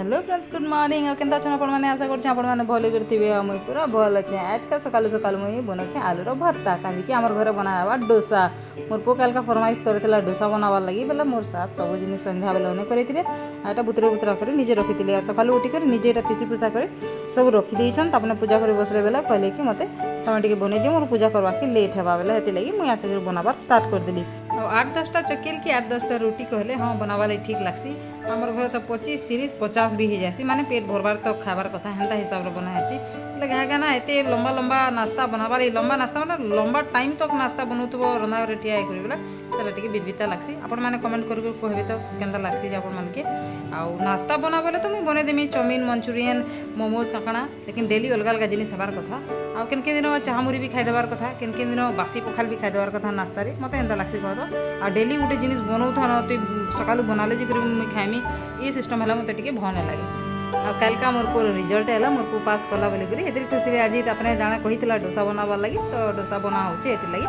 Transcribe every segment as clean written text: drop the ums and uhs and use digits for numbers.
Hello friends good morning और केनता छन आपण माने आशा करछ आपण माने भले करथिबे आ मुई पूरा भल अछि। आज का सकाल सकाल मुई बनछ आलू रो भत्ता काजी कि हमर घरे बनावा डोसा। मोर पो काल का फरमाइश करथिला डोसा बनावा लागि बेला मोर सास सब जिनिस संध्या बेला ने करथिले आटा बुतरे बुतरा करे निजे रखिथिले सकाल उठी कर निजे एटा पिसी पुसा करे सब रखि देइछन तापने पूजा करे बसले बेला कहले कि मते तमे टिके बनै दियो मोर पूजा करवा के लेट हेबा बेला हेति लागि मुई आसे बनाबार स्टार्ट कर देली। 8-10टा चकेल की 8-10टा रोटी कहले हाँ बनावा लागि ठीक लागसी। हमर घर तो 25-30-50 भी हो जासी माने पेट भरबार तो खाबार कथा हेंता हिसाब रे बना हेसी लगे है ना एते लंबा लंबा नाश्ता बनावा लंबा नाश्ता मतलब लंबा टाइम तक नाश्ता बनौतबो रंधा रे ठिया करी बेला सेला टिके बिदबिता लागसी। आपण माने कमेंट कर कहबे तो केंता लागसी जे आपण मानके आ नाश्ता बनाबेले तो मुई बने देमी चाउमीन मंचूरियन मोमोज काकणा लेकिन डेली अलग अलग जिनिस हेबार कथा आ केन के दिन चाहा मुरी भी खाइ देबार कथा केन के दिन बासी पखाल भी खाइ देबार कथा नाश्ता रे मते एंता लागसी कहतो आ डेली गुटे जिनिस बनौथा न तो सकालू बनाले जे करी मुई खाइमी ये सिस्टम हला मते टिके भने लागे। आ काल का मोर को रिजल्ट हैला मोर को पास कला बोली करी एतिर खुशी रे आज आपने जाना कहितला डोसा बनावा लागि तो डोसा बना होचे एतिर लागि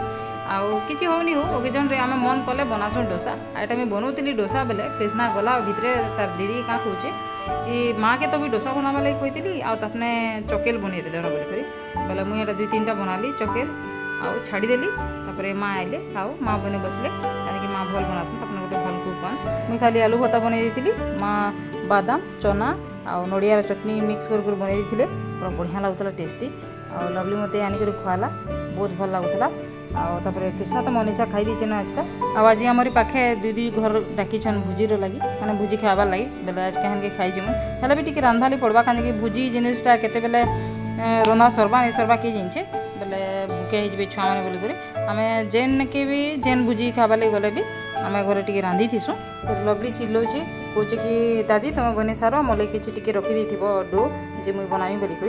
आउ किछि होनी हो ओकेजन रे आमे मन कले बनासु डोसा आटा में बनौतिली डोसा बेले कृष्णा गला भितरे तार दीदी का कहूचे कि माँ के तो भी डोसा बनावा लागि कहितली आ तपने चकेल बनै देले बोली करी बेले मुई एटा 2-3टा बनाली चकेल आउ छाड़ी देली तापरे माँ आइले खाओ माँ बने बसले यानी कि माँ भल बनासन तपने गोटे भल कुकन मुई खाली आलू भत्ता बनै देतिली माँ बादाम चना आउ नड़ियार चटनी मिक्स कर बनै देथिले पूरा बढ़िया लागुतला टेस्टी आ लवली मते आनी कर खुआला बहुत भल लागुतला आ कृष्णा तो मनीषा खाई दी आज का आज हमारी पाखे दीदी घर डाकी भुजी लगी मैंने भुजी खाबार लगी बेले आज कहें खाई जीमु हेल्ला भी टी रांधाली पड़वा कहीं भुजी जिनिसटा केते बेले रंधा सरबा नहीं सरबा किए जाइए बेले भूखे हो छुआ मैंने बोलिक आम जेन के भी जेन भुजी खाबार लगे गले भी आम घर टी रांधि थीसु लवली चिल्लाऊे कहे कि दादी तुम बने सार मोले किसी टी रखी देथिबो डो जे मुई बनामी बोलिक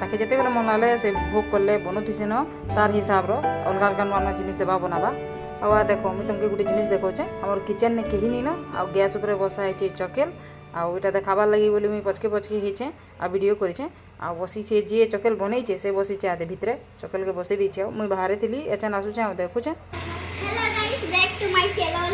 ताके जिते बेले मन लागे से भोग कले बनुथिसे न तार हिसाब अलग अलग नुआ जिनिस देवा बनावा आ देखो मुझे तुमके गोटे जिनिस देखौचे हमर किचन ने कहीं नहीं न आ गैस ऊपर बसा है चकेल आटा देखाबार लगी बोली मुई पचके पचके होचे आ वीडियो करेचे आ बसीचे जी चकेल बनईचे से बसीचे आदे भितरे चकेल के बसई दीचे मुई बाहर थी एचन आसुचे देखुचे। Hello guys back to my channel.